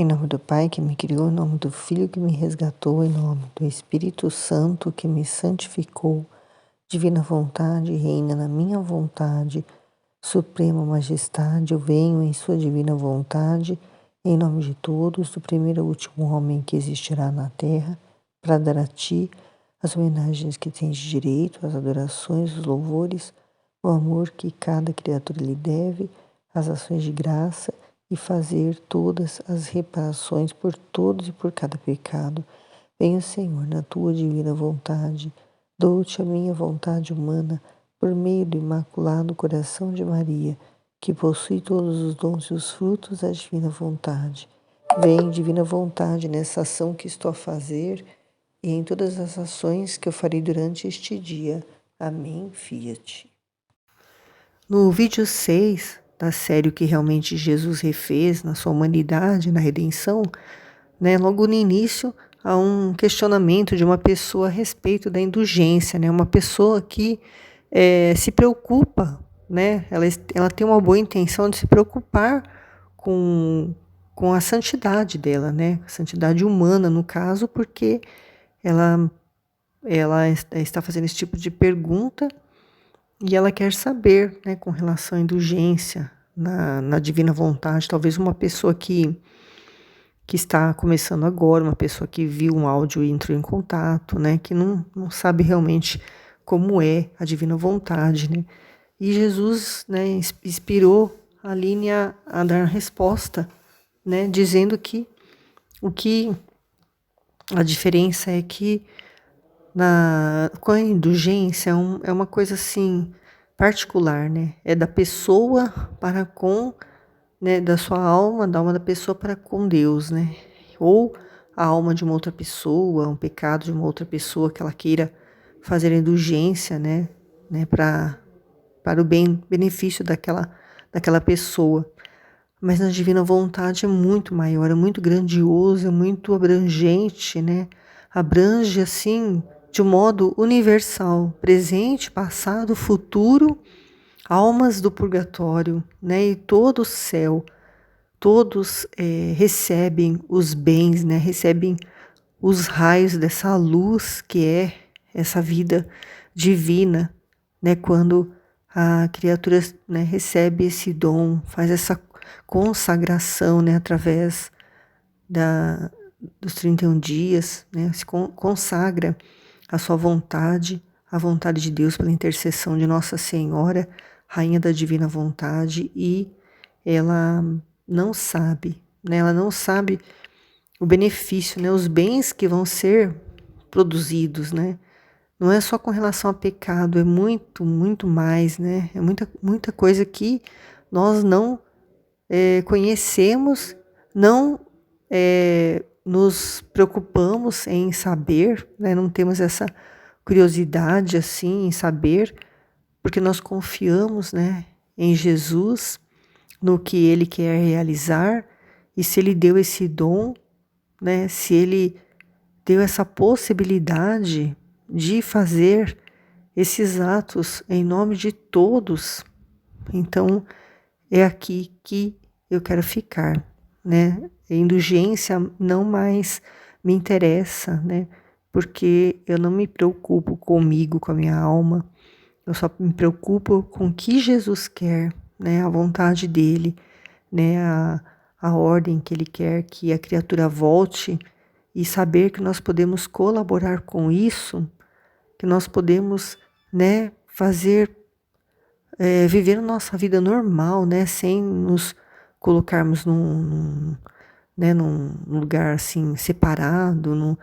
Em nome do Pai que me criou, em nome do Filho que me resgatou, em nome do Espírito Santo que me santificou, divina vontade, reina na minha vontade, suprema majestade, eu venho em sua divina vontade, em nome de todos, do primeiro ao último homem que existirá na terra, para dar a ti as homenagens que tens direito, as adorações, os louvores, o amor que cada criatura lhe deve, as ações de graça, e fazer todas as reparações por todos e por cada pecado. Venha, Senhor, na tua divina vontade, dou-te a minha vontade humana, por meio do Imaculado Coração de Maria, que possui todos os dons e os frutos da divina vontade. Vem, divina vontade, nessa ação que estou a fazer e em todas as ações que eu farei durante este dia. Amém. Fiat. No vídeo 6 da série O que realmente Jesus refez na sua humanidade, na redenção, logo no início há um questionamento de uma pessoa a respeito da indulgência, uma pessoa que se preocupa, ela tem uma boa intenção de se preocupar com a santidade dela, a santidade humana no caso, porque ela está fazendo esse tipo de pergunta. E ela quer saber, com relação à indulgência na divina vontade, talvez uma pessoa que está começando agora, uma pessoa que viu um áudio e entrou em contato, que não sabe realmente como é a divina vontade, E Jesus, inspirou a Aline a dar resposta, dizendo que a diferença é que com a indulgência é uma coisa assim particular, é da pessoa para com, da sua alma, da alma da pessoa para com Deus, ou a alma de uma outra pessoa, um pecado de uma outra pessoa que ela queira fazer indulgência, para o benefício daquela pessoa. Mas na divina vontade é muito maior, é muito grandioso, é muito abrangente, abrange assim de um modo universal, presente, passado, futuro, almas do purgatório, e todo o céu, todos recebem os bens, recebem os raios dessa luz que é essa vida divina, quando a criatura recebe esse dom, faz essa consagração, através dos 31 dias, se consagra a sua vontade, a vontade de Deus pela intercessão de Nossa Senhora, Rainha da Divina Vontade, e ela não sabe, ela não sabe o benefício, os bens que vão ser produzidos, Não é só com relação a pecado, é muito, muito mais, É muita coisa que nós não conhecemos, não nos preocupamos em saber, não temos essa curiosidade assim em saber, porque nós confiamos, em Jesus, no que Ele quer realizar, e se Ele deu esse dom, se Ele deu essa possibilidade de fazer esses atos em nome de todos, então é aqui que eu quero ficar, A indulgência não mais me interessa, porque eu não me preocupo comigo, com a minha alma, eu só me preocupo com o que Jesus quer, a vontade dele, a ordem que ele quer que a criatura volte, e saber que nós podemos colaborar com isso, que nós podemos, fazer viver a nossa vida normal, sem nos colocarmos num lugar assim separado,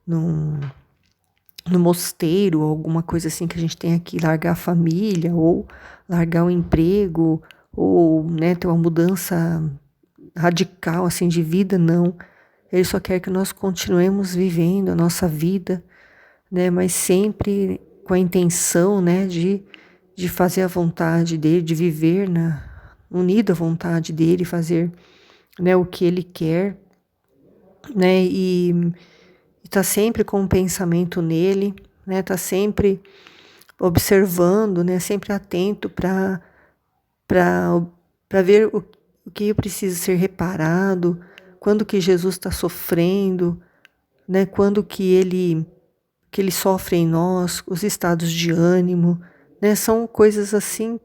no mosteiro, alguma coisa assim que a gente tenha que largar a família, ou largar o emprego, ou ter uma mudança radical assim de vida, não. Ele só quer que nós continuemos vivendo a nossa vida, mas sempre com a intenção, de fazer a vontade dele, de viver unido à vontade dele, fazer, o que ele quer, e tá sempre com um pensamento nele, tá sempre observando, sempre atento para ver o que precisa ser reparado, quando que Jesus está sofrendo, né? Quando que ele sofre em nós, os estados de ânimo, né? São coisas assim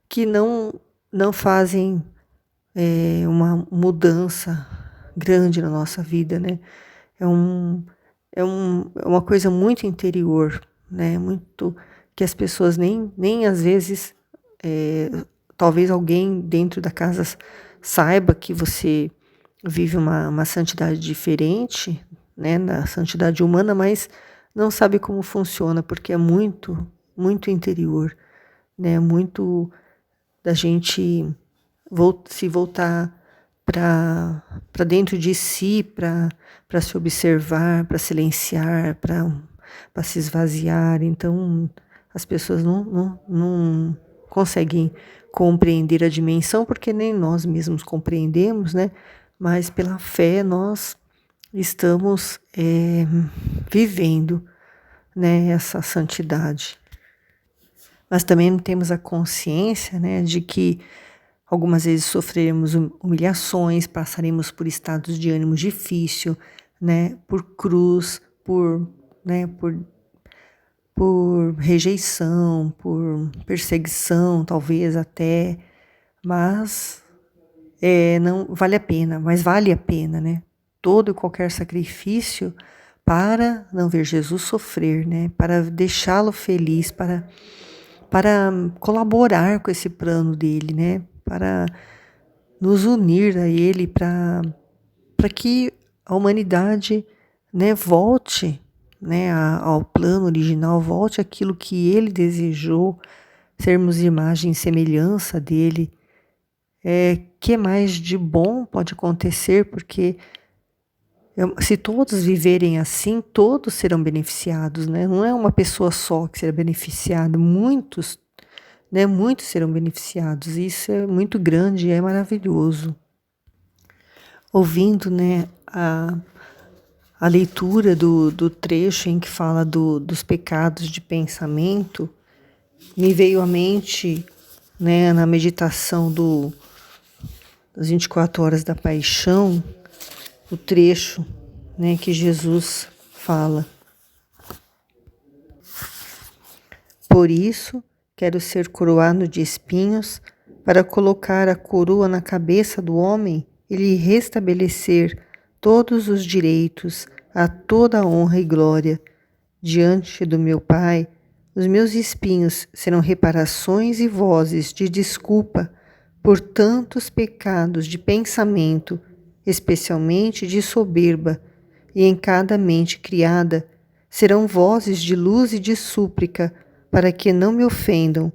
que não fazem uma mudança grande na nossa vida, né? É, é uma coisa muito interior, né? Muito que as pessoas nem às vezes, talvez alguém dentro da casa saiba que você vive uma santidade diferente, né? Na santidade humana, mas não sabe como funciona, porque é muito interior, né? Muito da gente se voltar para dentro de si, para se observar, para silenciar, para se esvaziar. Então, as pessoas não conseguem compreender a dimensão, porque nem nós mesmos compreendemos, né? Mas pela fé nós estamos vivendo, né, essa santidade. Mas também temos a consciência, né, de que algumas vezes sofreremos humilhações, passaremos por estados de ânimo difícil, né, por cruz, né, por rejeição, por perseguição, talvez até, mas não vale a pena, mas vale a pena, né? Todo e qualquer sacrifício para não ver Jesus sofrer, né? Para deixá-lo feliz, para colaborar com esse plano dele, né? Para nos unir a ele, para que a humanidade, né, volte, né, ao plano original, volte aquilo que ele desejou, sermos imagem e semelhança dele. Que mais de bom pode acontecer? Porque se todos viverem assim, todos serão beneficiados, né? Não é uma pessoa só que será beneficiada, muitos, né? Muitos serão beneficiados. Isso é muito grande, é maravilhoso. Ouvindo, né, a leitura do trecho em que fala dos pecados de pensamento, me veio à mente, né, na meditação das 24 horas da paixão, o trecho, né, que Jesus fala: por isso quero ser coroado de espinhos, para colocar a coroa na cabeça do homem e lhe restabelecer todos os direitos, a toda a honra e glória. Diante do meu Pai, os meus espinhos serão reparações e vozes de desculpa por tantos pecados de pensamento, especialmente de soberba, e em cada mente criada serão vozes de luz e de súplica, para que não me ofendam.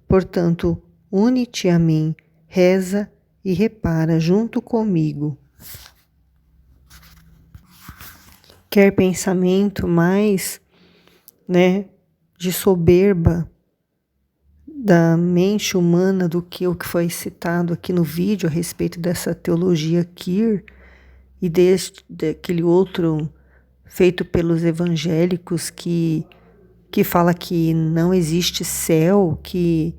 Portanto, une-te a mim, reza e repara junto comigo. Quer pensamento mais, né, de soberba da mente humana do que o que foi citado aqui no vídeo a respeito dessa teologia queer e daquele outro feito pelos evangélicos que fala que não existe céu, que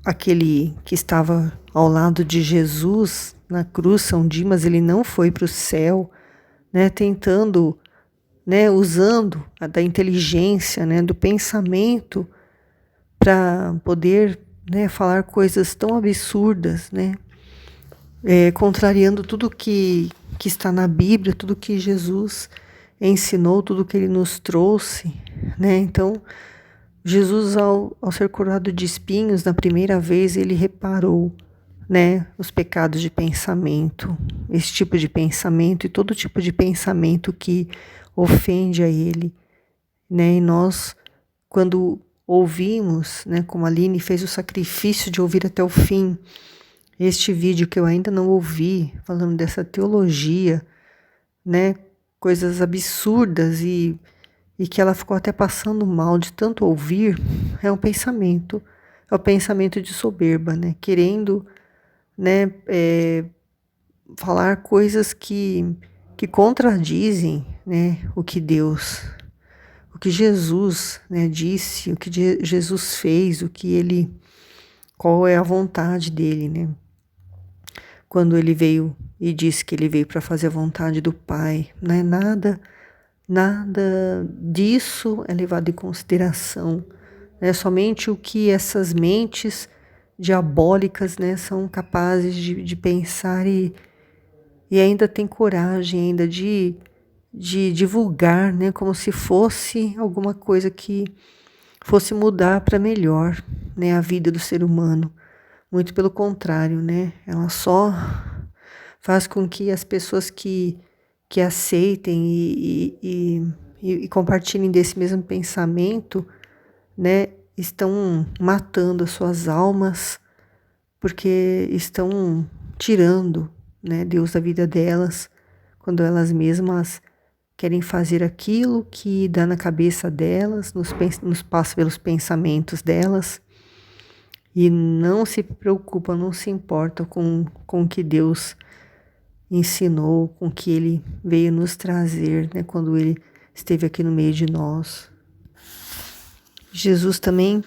aquele que estava ao lado de Jesus na cruz, São Dimas, ele não foi para o céu, né, tentando, né, usando da inteligência, né, do pensamento para poder, né, falar coisas tão absurdas, né, contrariando tudo que está na Bíblia, tudo que Jesus ensinou, tudo que ele nos trouxe, né? Então, Jesus, ao ser curado de espinhos, na primeira vez, ele reparou, né, os pecados de pensamento, esse tipo de pensamento e todo tipo de pensamento que ofende a ele, né? E nós, quando ouvimos, né, como a Aline fez o sacrifício de ouvir até o fim este vídeo que eu ainda não ouvi, falando dessa teologia, né, coisas absurdas e que ela ficou até passando mal de tanto ouvir, é o pensamento de soberba, né, querendo, né, falar coisas que contradizem, né, o que Jesus, né, disse, o que Jesus fez, qual é a vontade dele, né? quando ele veio e disse que ele veio para fazer a vontade do Pai, né? Nada disso é levado em consideração, né? Somente o que essas mentes diabólicas, né, são capazes de pensar e ainda tem coragem ainda de divulgar, né, como se fosse alguma coisa que fosse mudar para melhor, né, a vida do ser humano. Muito pelo contrário, né, ela só faz com que as pessoas que aceitem e compartilhem desse mesmo pensamento, né, estão matando as suas almas, porque estão tirando, né, Deus da vida delas, quando elas mesmas querem fazer aquilo que dá na cabeça delas, nos passa pelos pensamentos delas, e não se preocupam, não se importam com o que Deus ensinou, com o que Ele veio nos trazer, né, quando Ele esteve aqui no meio de nós. Jesus também,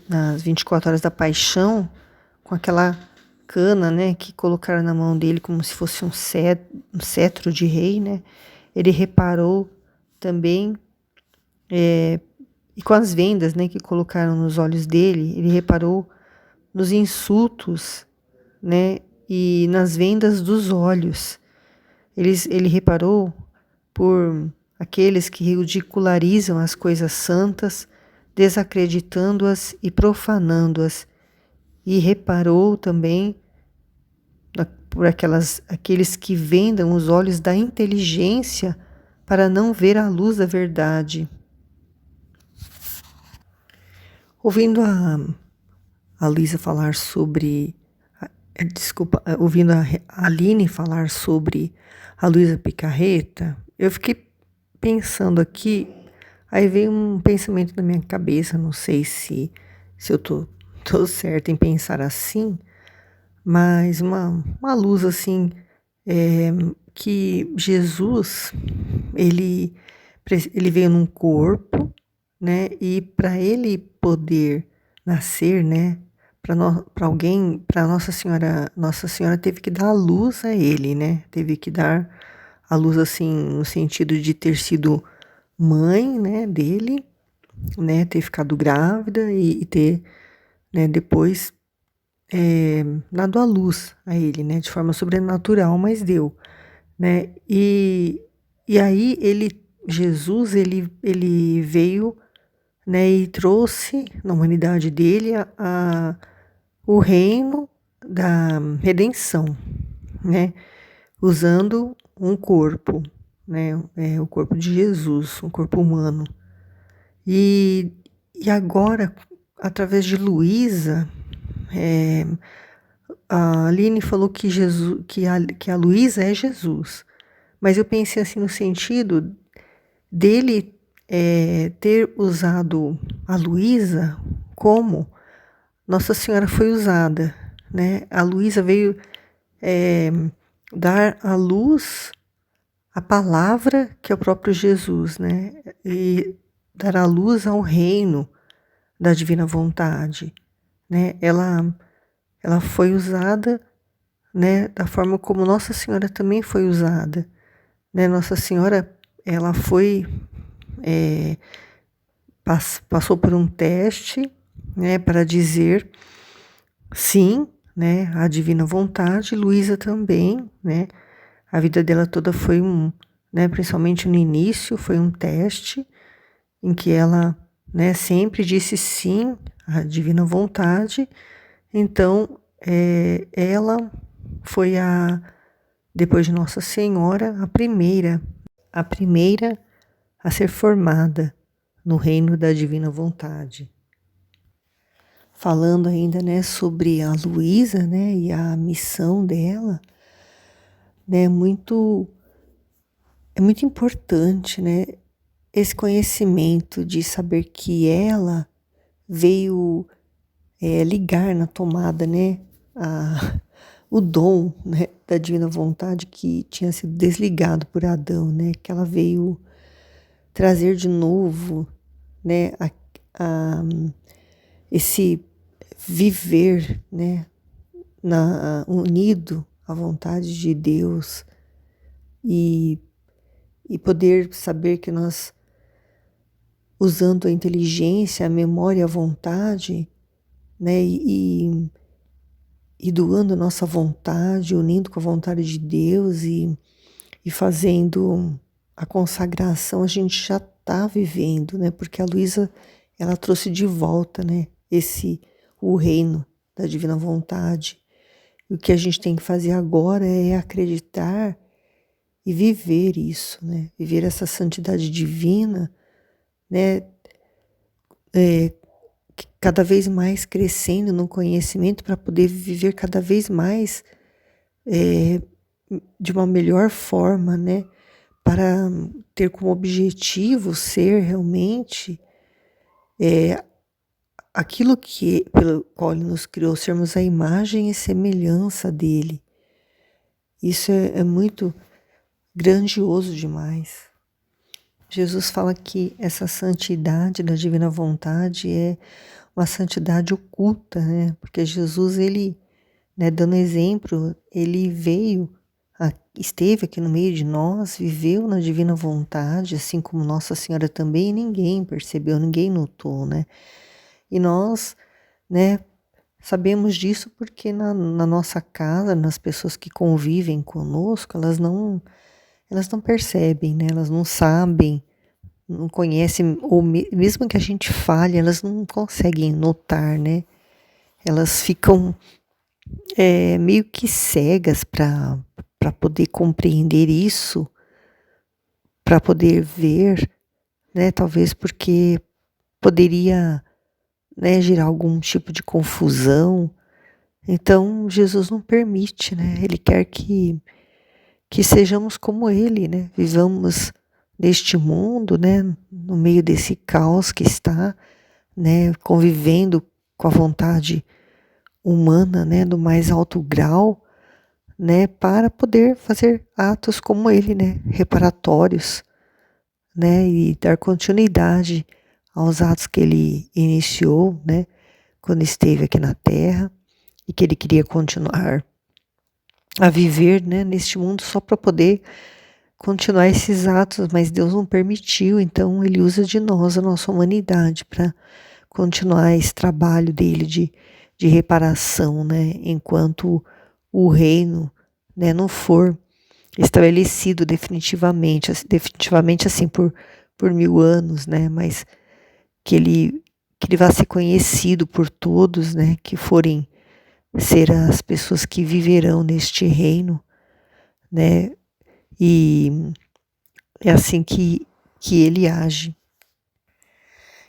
nas 24 horas da paixão, com aquela cana, né, que colocaram na mão dele como se fosse um cetro de rei, né, ele reparou também, e com as vendas, né, que colocaram nos olhos dele, ele reparou nos insultos, né, e nas vendas dos olhos. Ele reparou por aqueles que ridicularizam as coisas santas, desacreditando-as e profanando-as. E reparou também por aqueles que vendam os olhos da inteligência para não ver a luz da verdade. Ouvindo a Luísa falar sobre... ouvindo a Aline falar sobre a Luísa Picarreta, eu fiquei pensando aqui, aí veio um pensamento na minha cabeça, não sei se eu tô certa em pensar assim, mas uma luz assim, que Jesus, ele veio num corpo, né, e para ele poder nascer, né, para alguém, para Nossa Senhora teve que dar a luz a ele, né, teve que dar a luz assim, no sentido de ter sido mãe, né, dele, né, ter ficado grávida e ter, né, depois dado a luz a ele, né, de forma sobrenatural, mas deu, né, e aí Jesus, ele veio, né, e trouxe na humanidade dele o reino da redenção, né, usando um corpo, né, o corpo de Jesus, um corpo humano. E agora, através de Luísa, a Aline falou que que a Luísa é Jesus, mas eu pensei assim no sentido dele ter usado a Luísa como Nossa Senhora foi usada, né? A Luísa veio dar à luz a palavra que é o próprio Jesus, né? E dar à luz ao reino da divina vontade, né? Ela foi usada, né, da forma como Nossa Senhora também foi usada, né? Nossa Senhora, ela foi passou por um teste, né, para dizer sim, né, à divina vontade. Luísa também, né? A vida dela toda foi né, principalmente no início, foi um teste em que ela, né, sempre disse sim à divina vontade. Então, ela foi depois de Nossa Senhora, a primeira a ser formada no reino da divina vontade. Falando ainda, né, sobre a Luísa, né, e a missão dela, né, é muito importante, né, esse conhecimento de saber que ela veio ligar na tomada, né, o dom, né, da divina vontade que tinha sido desligado por Adão, né, que ela veio trazer de novo, né, esse viver, né, unido à vontade de Deus e poder saber que nós, usando a inteligência, a memória, a vontade, né, e doando nossa vontade, unindo com a vontade de Deus e fazendo a consagração, a gente já está vivendo, né? Porque a Luísa, ela trouxe de volta, né? O reino da divina vontade. E o que a gente tem que fazer agora é acreditar e viver isso, né? Viver essa santidade divina, né? Cada vez mais crescendo no conhecimento para poder viver cada vez mais de uma melhor forma, né? Para ter como objetivo ser realmente aquilo pelo qual Ele nos criou, sermos a imagem e semelhança dEle. Isso é muito grandioso demais. Jesus fala que essa santidade da divina vontade é uma santidade oculta, né? Porque Jesus, ele, né, dando exemplo, ele esteve aqui no meio de nós, viveu na divina vontade, assim como Nossa Senhora também, e ninguém percebeu, ninguém notou, né? E nós, né, sabemos disso porque na nossa casa, nas pessoas que convivem conosco, elas não percebem, né? Elas não sabem, não conhecem, ou mesmo que a gente fale, elas não conseguem notar, né? Elas ficam meio que cegas para poder compreender isso, para poder ver, né? Talvez porque poderia, né, gerar algum tipo de confusão. Então, Jesus não permite, né? Ele quer que sejamos como Ele, né? Vivamos neste mundo, né? No meio desse caos que está, né? Convivendo com a vontade humana, né? Do mais alto grau, né? Para poder fazer atos como Ele, né? Reparatórios, né? E dar continuidade aos atos que Ele iniciou, né? Quando esteve aqui na Terra e que Ele queria continuar a viver, né, neste mundo só para poder continuar esses atos, mas Deus não permitiu, então Ele usa de nós, a nossa humanidade, para continuar esse trabalho dele de reparação, né, enquanto o reino, né, não for estabelecido definitivamente assim por 1000 anos, né, mas que ele vá ser conhecido por todos, né, que forem ser as pessoas que viverão neste reino, né? E é assim que ele age.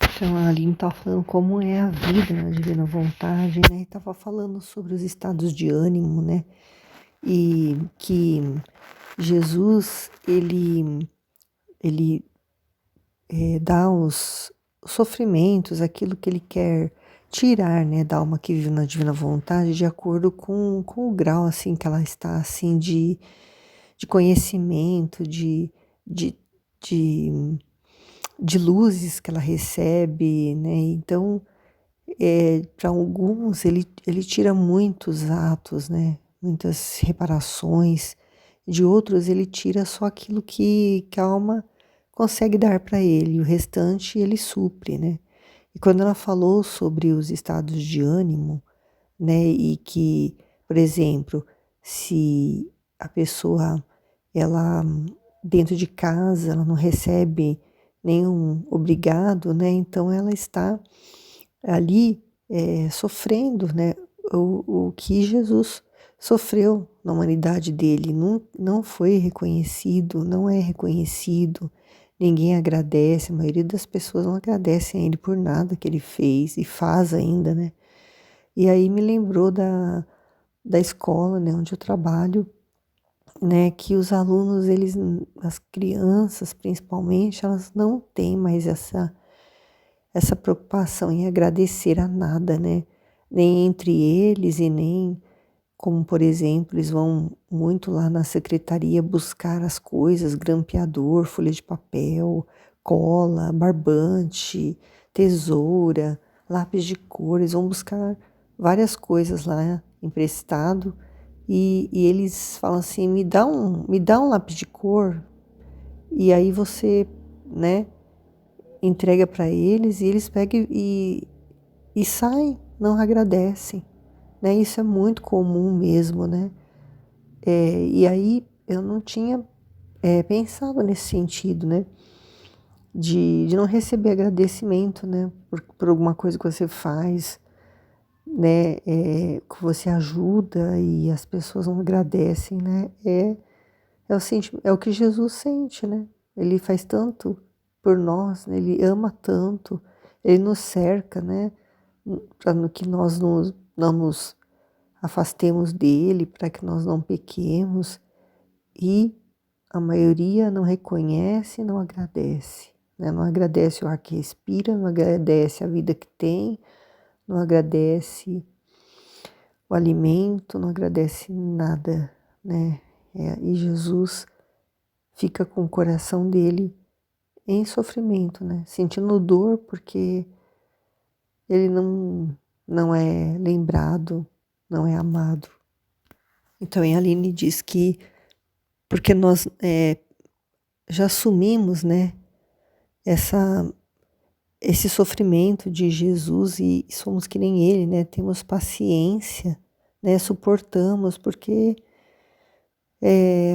Então a Aline estava falando como é a vida na divina vontade, né? E estava falando sobre os estados de ânimo, né? E que Jesus, ele dá os sofrimentos, aquilo que ele quer tirar, né, da alma que vive na divina vontade, de acordo com o grau, assim, que ela está, assim, de conhecimento, de, de, de luzes que ela recebe, né, então, para alguns, ele tira muitos atos, né, muitas reparações, de outros ele tira só aquilo que a alma consegue dar para ele, o restante ele supre, né. E quando ela falou sobre os estados de ânimo, né, e que, por exemplo, se a pessoa, ela dentro de casa, ela não recebe nenhum obrigado, né, então ela está ali sofrendo, né, o que Jesus sofreu na humanidade dele, não foi reconhecido, não é reconhecido, ninguém agradece, a maioria das pessoas não agradecem a ele por nada que ele fez e faz ainda, né? E aí me lembrou da escola, né, onde eu trabalho, né, que os alunos, as crianças principalmente, elas não têm mais essa preocupação em agradecer a nada, né? Nem entre eles e nem como, por exemplo, eles vão muito lá na secretaria buscar as coisas, grampeador, folha de papel, cola, barbante, tesoura, lápis de cor, eles vão buscar várias coisas lá emprestado, e eles falam assim, me dá um lápis de cor, e aí você, né, entrega para eles, e eles pegam e saem, não agradecem, né? Isso é muito comum mesmo, né? E aí eu não tinha pensado nesse sentido, né? De não receber agradecimento, né? Por alguma coisa que você faz, né? Que você ajuda e as pessoas não agradecem, né? É o que Jesus sente, né? Ele faz tanto por nós, né? Ele ama tanto, ele nos cerca, né? Para que nós não nos afastemos dele, para que nós não pequemos. E a maioria não reconhece, não agradece, né? Não agradece o ar que respira, não agradece a vida que tem, não agradece o alimento, não agradece nada, né? E Jesus fica com o coração dele em sofrimento, né? Sentindo dor porque ele não é lembrado, não é amado. Então, a Aline diz que porque nós já assumimos, né, esse sofrimento de Jesus e somos que nem ele, né? Temos paciência, né? Suportamos, porque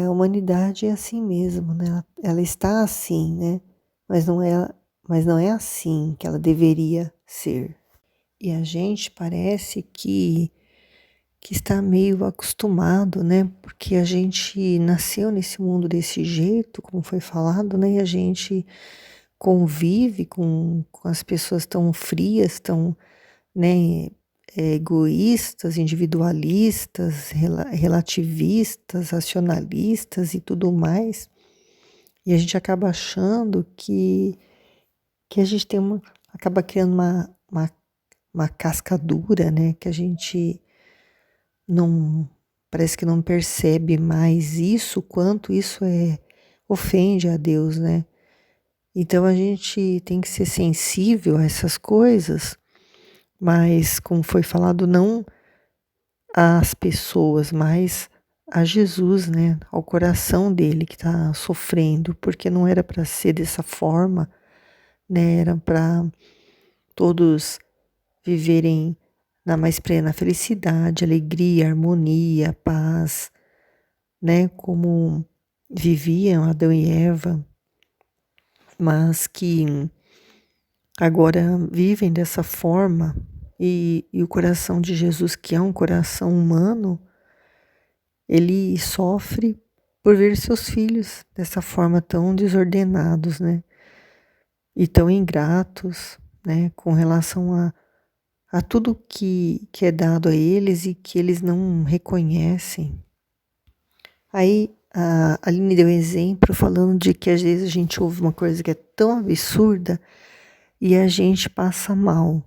a humanidade é assim mesmo, né? Ela está assim, né? Mas não é assim que ela deveria ser. E a gente parece que está meio acostumado, né? Porque a gente nasceu nesse mundo desse jeito, como foi falado, né? E a gente convive com as pessoas tão frias, tão, né, egoístas, individualistas, relativistas, racionalistas e tudo mais. E a gente acaba achando que a gente acaba criando uma casca dura, né? Que a gente não, parece que não percebe mais isso, quanto isso ofende a Deus, né? Então a gente tem que ser sensível a essas coisas, mas, como foi falado, não às pessoas, mas a Jesus, né? Ao coração dele que está sofrendo, porque não era para ser dessa forma, né? Era para todos viverem na mais plena felicidade, alegria, harmonia, paz, né? Como viviam Adão e Eva, mas que agora vivem dessa forma, e o coração de Jesus, que é um coração humano, ele sofre por ver seus filhos dessa forma tão desordenados, né? E tão ingratos, né? Com relação a tudo que é dado a eles e que eles não reconhecem. Aí a Aline deu um exemplo falando de que às vezes a gente ouve uma coisa que é tão absurda e a gente passa mal,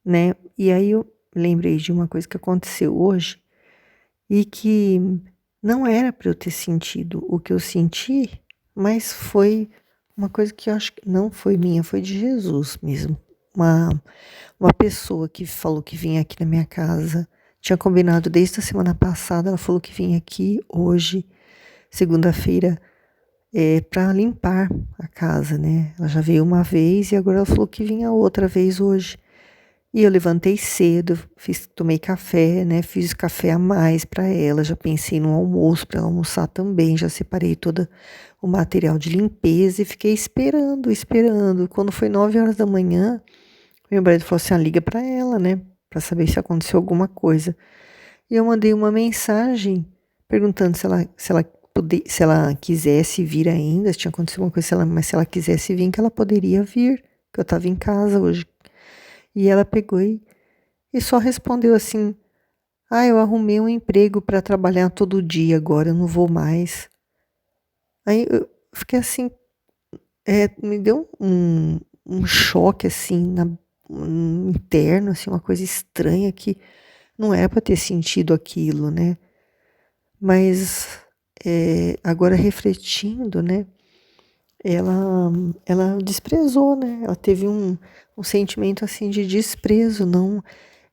né? E aí eu lembrei de uma coisa que aconteceu hoje e que não era para eu ter sentido o que eu senti, mas foi uma coisa que eu acho que não foi minha, foi de Jesus mesmo. Uma pessoa que falou que vinha aqui na minha casa, tinha combinado desde a semana passada, ela falou que vinha aqui hoje, segunda-feira, para limpar a casa, né? Ela já veio uma vez e agora ela falou que vinha outra vez hoje. E eu levantei cedo, tomei café, né? Fiz café a mais para ela, já pensei no almoço para ela almoçar também, já separei todo o material de limpeza e fiquei esperando. Quando foi 9 horas da manhã, meu marido falou assim: liga para ela, né? Para saber se aconteceu alguma coisa. E eu mandei uma mensagem perguntando se ela quisesse vir ainda, se tinha acontecido alguma coisa, mas se ela quisesse vir, que ela poderia vir, que eu estava em casa hoje. E ela pegou e só respondeu assim: eu arrumei um emprego para trabalhar todo dia agora, eu não vou mais. Aí eu fiquei assim, me deu um choque assim, interno, assim, uma coisa estranha que não é para ter sentido aquilo, né? Mas agora refletindo, né? Ela desprezou, né? Ela teve um sentimento assim de desprezo,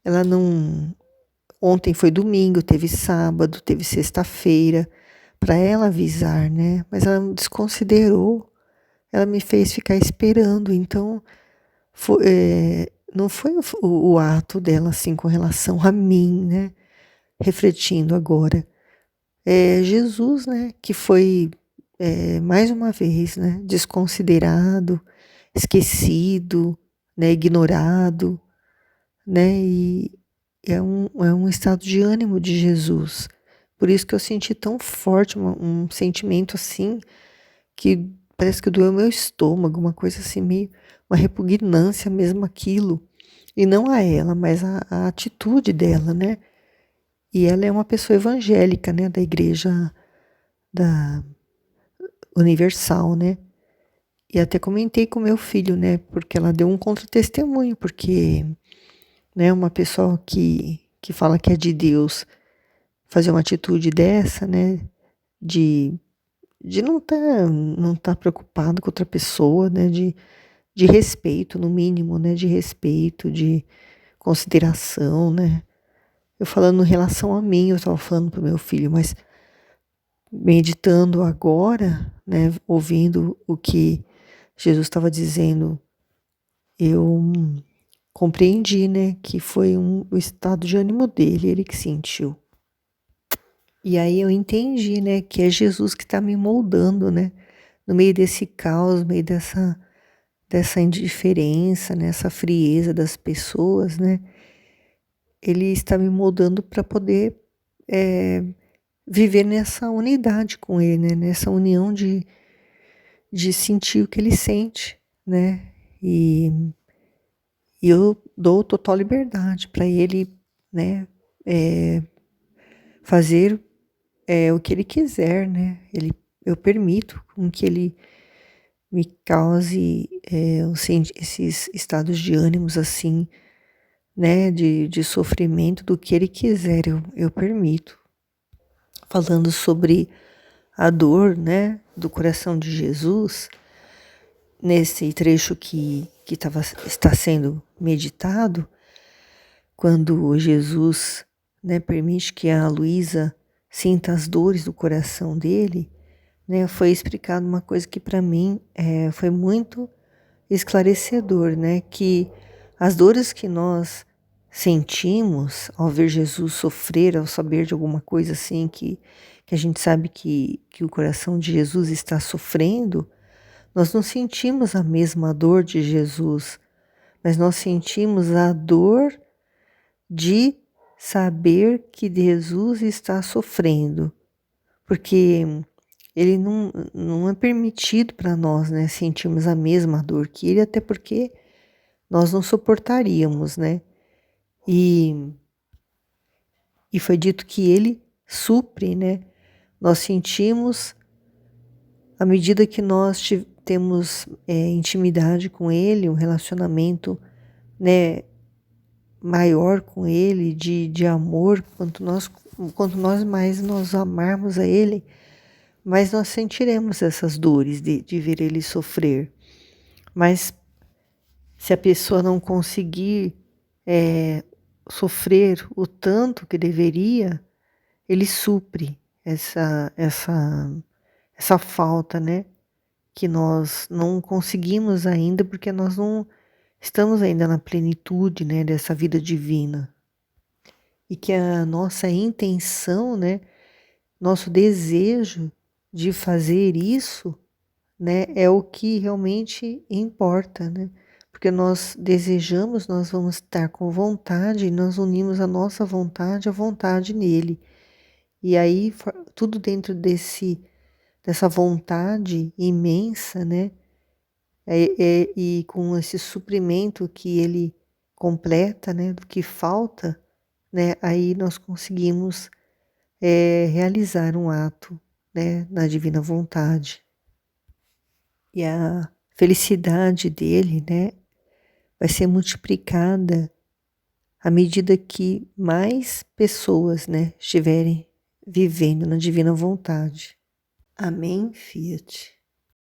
ela não ontem foi domingo, teve sábado, teve sexta-feira, para ela avisar, né? Mas ela desconsiderou, ela me fez ficar esperando, então não foi o ato dela assim com relação a mim, né? Refletindo agora. É Jesus, né? Que foi mais uma vez, né? Desconsiderado, esquecido, né? Ignorado, né? E é um estado de ânimo de Jesus. Por isso que eu senti tão forte um sentimento assim, que parece que doeu meu estômago, uma coisa assim, meio, uma repugnância mesmo aquilo. E não a ela, mas a atitude dela, né? E ela é uma pessoa evangélica, né? Da Igreja da Universal, né? E até comentei com meu filho, né? Porque ela deu um contra-testemunho, porque, né, uma pessoa que fala que é de Deus fazer uma atitude dessa, né? De, de não tá preocupado com outra pessoa, né? De respeito, no mínimo, né? De respeito, de consideração, né? Eu falando em relação a mim, eu estava falando para o meu filho, mas meditando agora, né? Ouvindo o que Jesus estava dizendo, eu compreendi, né? Que foi o estado de ânimo dele, ele que sentiu. E aí eu entendi, né? Que é Jesus que está me moldando, né? No meio desse caos, no meio dessa indiferença, né? Essa frieza das pessoas, né? Ele está me moldando para poder viver nessa unidade com ele, né? Nessa união de sentir o que ele sente, né? E eu dou total liberdade para ele, né? Fazer o que ele quiser, né? Eu permito com que ele me cause esses estados de ânimos assim, né? De sofrimento do que ele quiser, eu permito. Falando sobre a dor, né? Do coração de Jesus, nesse trecho que está sendo meditado, quando Jesus, né, permite que a Luísa sinta as dores do coração dele, né, foi explicado uma coisa que para mim foi muito esclarecedor, né, que as dores que nós sentimos ao ver Jesus sofrer, ao saber de alguma coisa assim que a gente sabe que o coração de Jesus está sofrendo, nós não sentimos a mesma dor de Jesus, mas nós sentimos a dor de saber que Jesus está sofrendo, porque ele não é permitido para nós, né, sentirmos a mesma dor que ele, até porque nós não suportaríamos, né? E foi dito que ele supre, né? Nós sentimos à medida que nós temos intimidade com ele, um relacionamento, né, maior com ele, de amor, quanto nós mais nós amarmos a ele, mais nós sentiremos essas dores de ver ele sofrer. Mas se a pessoa não conseguir sofrer o tanto que deveria, ele supre essa falta, né? Que nós não conseguimos ainda, porque nós não estamos ainda na plenitude, né, dessa vida divina. E que a nossa intenção, né, nosso desejo de fazer isso, né, é o que realmente importa, né? Porque nós desejamos, nós vamos estar com vontade, e nós unimos a nossa vontade à vontade nele. E aí tudo dentro dessa vontade imensa, né? E com esse suprimento que ele completa, né, do que falta, né, aí nós conseguimos realizar um ato, né, na divina vontade. E a felicidade dele, né, vai ser multiplicada à medida que mais pessoas, né, estiverem vivendo na divina vontade. Amém, Fiat.